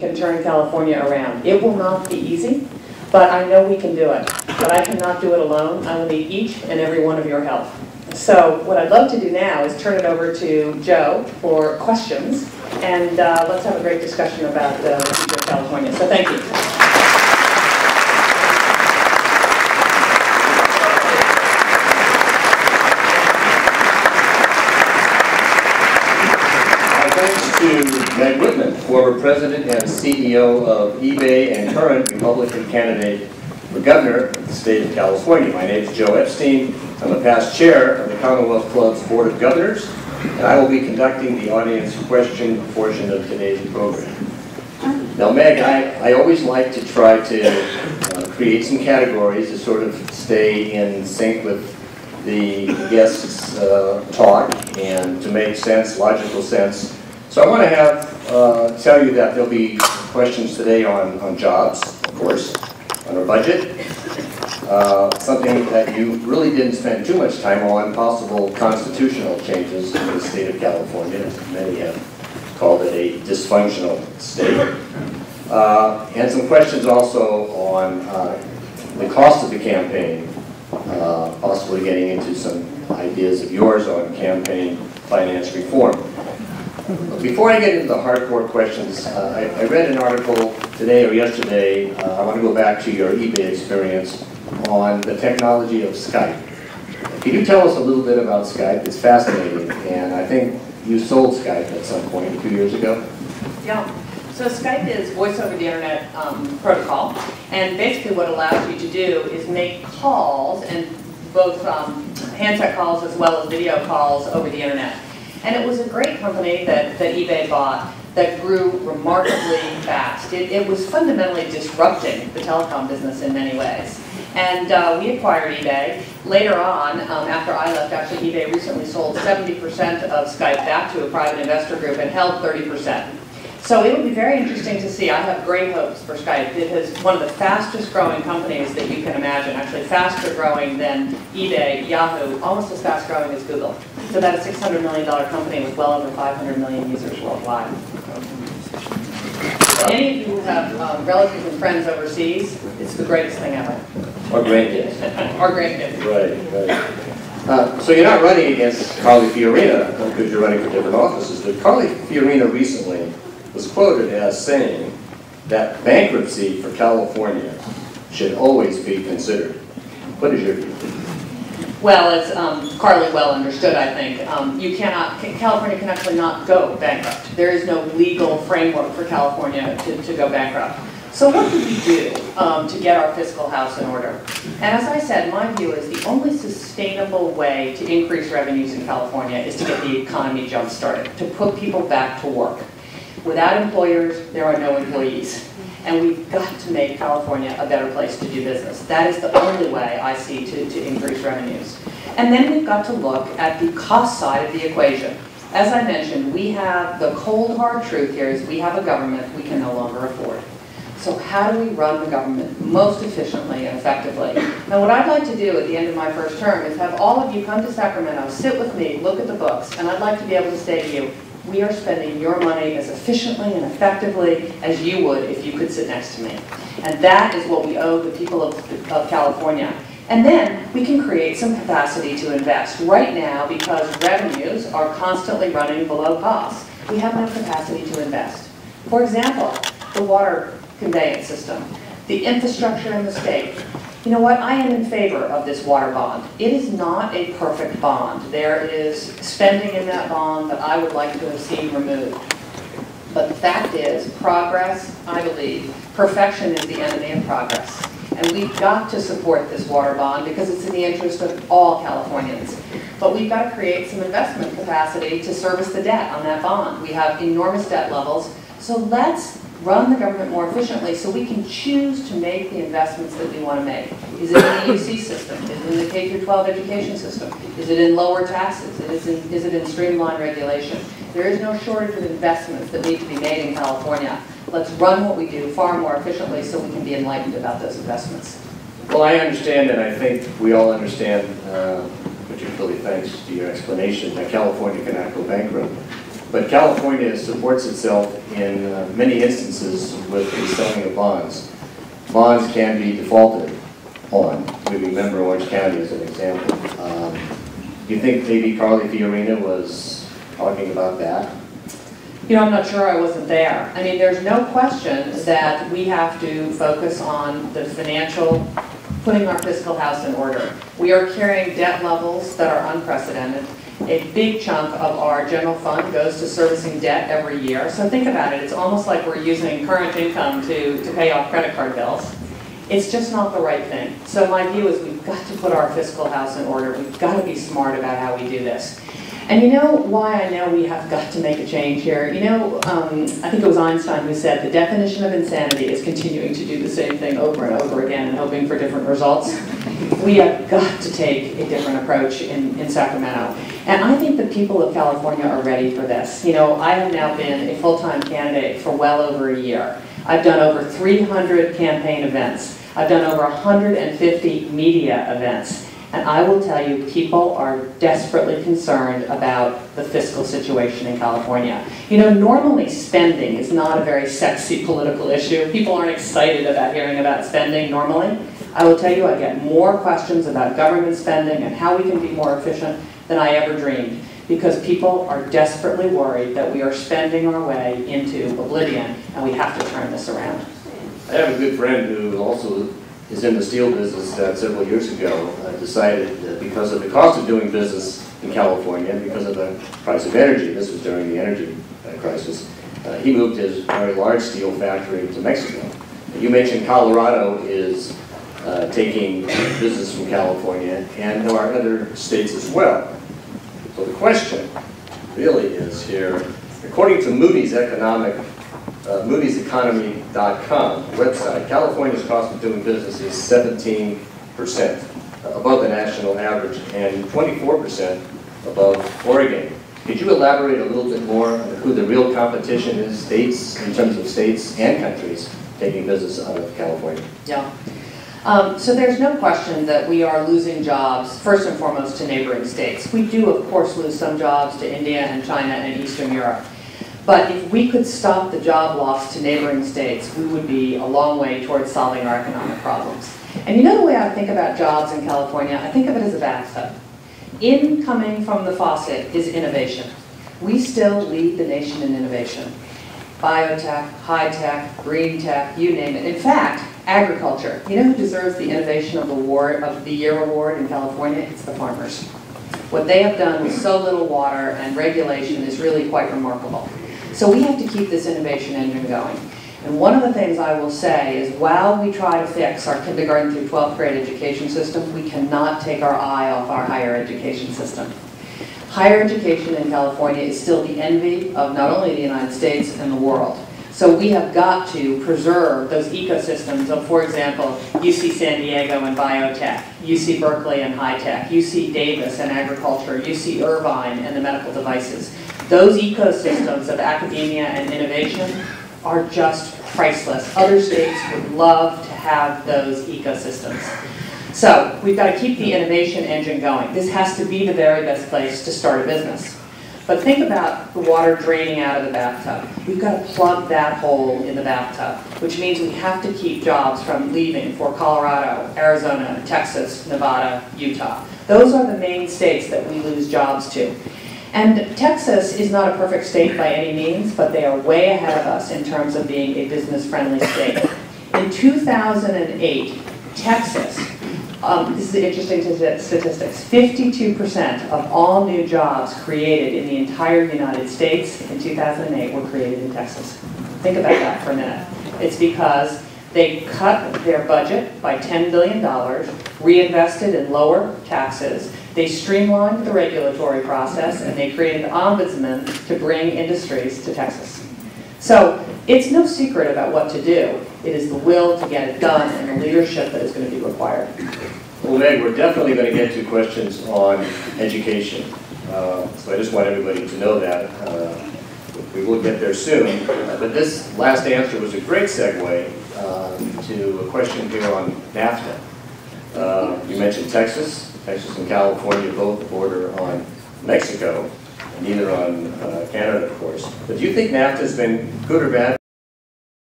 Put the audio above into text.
can turn California around. It will not be easy, but I know we can do it. But I cannot do it alone. I will need each and every one of your help. So what I'd love to do now is turn it over to Joe for questions, and let's have a great discussion about the future of California. So thank you. Meg Whitman, former president and CEO of eBay and current Republican candidate for governor of the state of California. My name is Joe Epstein. I'm a past chair of the Commonwealth Club's Board of Governors, and I will be conducting the audience question portion of today's program. Now, Meg, I always like to try to create some categories to sort of stay in sync with the guests' talk and to make sense, logical sense. So I want to tell you that there'll be questions today on jobs, of course, on our budget, something that you really didn't spend too much time on, possible constitutional changes in the state of California. Many have called it a dysfunctional state. And some questions also on the cost of the campaign, possibly getting into some ideas of yours on campaign finance reform. Before I get into the hardcore questions, I read an article today or yesterday. I want to go back to your eBay experience on the technology of Skype. Can you tell us a little bit about Skype? It's fascinating, and I think you sold Skype at some point a few years ago. Yeah. So Skype is voice over the internet protocol, and basically what it allows you to do is make calls, and both handset calls as well as video calls over the internet. And it was a great company that eBay bought that grew remarkably fast. It was fundamentally disrupting the telecom business in many ways. And we acquired eBay. Later on, after I left, actually eBay recently sold 70% of Skype back to a private investor group and held 30%. So it will be very interesting to see. I have great hopes for Skype. It is one of the fastest growing companies that you can imagine, actually faster growing than eBay, Yahoo, almost as fast growing as Google. It's about a $600 million company with well over 500 million users worldwide. Any of you who have relatives and friends overseas, it's the greatest thing ever. Or grandkids. Or grandkids. Right. So you're not running against Carly Fiorina because you're running for different offices, but Carly Fiorina recently was quoted as saying that bankruptcy for California should always be considered. What is your view? Well, it's Carly well understood, I think. California can actually not go bankrupt. There is no legal framework for California to go bankrupt. So what do we do to get our fiscal house in order? And as I said, my view is the only sustainable way to increase revenues in California is to get the economy jump-started, to put people back to work. Without employers, there are no employees. And we've got to make California a better place to do business. That is the only way I see to increase revenues. And then we've got to look at the cost side of the equation. As I mentioned, we have the cold hard truth here is we have a government we can no longer afford. So how do we run the government most efficiently and effectively? Now what I'd like to do at the end of my first term is have all of you come to Sacramento, sit with me, look at the books, and I'd like to be able to say to you, we are spending your money as efficiently and effectively as you would if you could sit next to me. And that is what we owe the people of California. And then we can create some capacity to invest. Right now, because revenues are constantly running below costs, we have no capacity to invest. For example, the water conveyance system, the infrastructure in the state. You know what? I am in favor of this water bond. It is not a perfect bond. There is spending in that bond that I would like to have seen removed. But the fact is, progress, I believe, perfection is the enemy of progress. And we've got to support this water bond because it's in the interest of all Californians. But we've got to create some investment capacity to service the debt on that bond. We have enormous debt levels. So let's run the government more efficiently so we can choose to make the investments that we want to make. Is it in the UC system? Is it in the K-12 education system? Is it in lower taxes? Is it in streamlined regulation? There is no shortage of investments that need to be made in California. Let's run what we do far more efficiently so we can be enlightened about those investments. Well, I understand, and I think we all understand, particularly thanks to your explanation, that California cannot go bankrupt. but California supports itself in many instances with the selling of bonds. Bonds can be defaulted on. We remember Orange County as an example. Do you think maybe Carly Fiorina was talking about that? You know, I'm not sure, I wasn't there. I mean, there's no question that we have to focus on the financial, putting our fiscal house in order. We are carrying debt levels that are unprecedented. A big chunk of our general fund goes to servicing debt every year. So think about it, it's almost like we're using current income to pay off credit card bills. It's just not the right thing. So my view is we've got to put our fiscal house in order. We've got to be smart about how we do this. And you know why I know we have got to make a change here? You know, I think it was Einstein who said the definition of insanity is continuing to do the same thing over and over again and hoping for different results. We have got to take a different approach in Sacramento. And I think the people of California are ready for this. You know, I have now been a full-time candidate for well over a year. I've done over 300 campaign events. I've done over 150 media events. And I will tell you, people are desperately concerned about the fiscal situation in California. You know, normally spending is not a very sexy political issue. People aren't excited about hearing about spending normally. I will tell you, I get more questions about government spending and how we can be more efficient than I ever dreamed, because people are desperately worried that we are spending our way into oblivion, and we have to turn this around. I have a good friend who also is in the steel business that several years ago decided because of the cost of doing business in California, because of the price of energy, this was during the energy crisis, he moved his very large steel factory to Mexico. You mentioned Colorado is taking business from California, and there are other states as well. So the question really is here, according to Moody's Economy.com website, California's cost of doing business is 17% above the national average and 24% above Oregon. Could you elaborate a little bit more on who the real competition is, states, in terms of states and countries taking business out of California? Yeah. So there's no question that we are losing jobs, first and foremost, to neighboring states. We do, of course, lose some jobs to India and China and Eastern Europe. But if we could stop the job loss to neighboring states, we would be a long way towards solving our economic problems. And you know the way I think about jobs in California? I think of it as a bathtub. Incoming from the faucet is innovation. We still lead the nation in innovation. Biotech, high-tech, green tech, you name it. In fact, agriculture. You know who deserves the Innovation of the Year award in California? It's the farmers. What they have done with so little water and regulation is really quite remarkable. So we have to keep this innovation engine going. And one of the things I will say is while we try to fix our kindergarten through 12th grade education system, we cannot take our eye off our higher education system. Higher education in California is still the envy of not only the United States and the world. So we have got to preserve those ecosystems of, for example, UC San Diego and biotech, UC Berkeley and high tech, UC Davis and agriculture, UC Irvine and the medical devices. Those ecosystems of academia and innovation are just priceless. Other states would love to have those ecosystems. So we've got to keep the innovation engine going. This has to be the very best place to start a business. But think about the water draining out of the bathtub. We've got to plug that hole in the bathtub, which means we have to keep jobs from leaving for Colorado, Arizona, Texas, Nevada, Utah. Those are the main states that we lose jobs to. And Texas is not a perfect state by any means, but they are way ahead of us in terms of being a business-friendly state. In 2008, Texas, this is interesting statistics, 52% of all new jobs created in the entire United States in 2008 were created in Texas. Think about that for a minute. It's because they cut their budget by $10 billion, reinvested in lower taxes, they streamlined the regulatory process, and they created an ombudsman to bring industries to Texas. So it's no secret about what to do. It is the will to get it done and the leadership that is going to be required. Well, Meg, we're definitely going to get to questions on education. So I just want everybody to know that. We will get there soon. But this last answer was a great segue to a question here on NAFTA. You mentioned Texas. Texas and California both border on Mexico. neither on Canada, of course. But do you think NAFTA has been good or bad?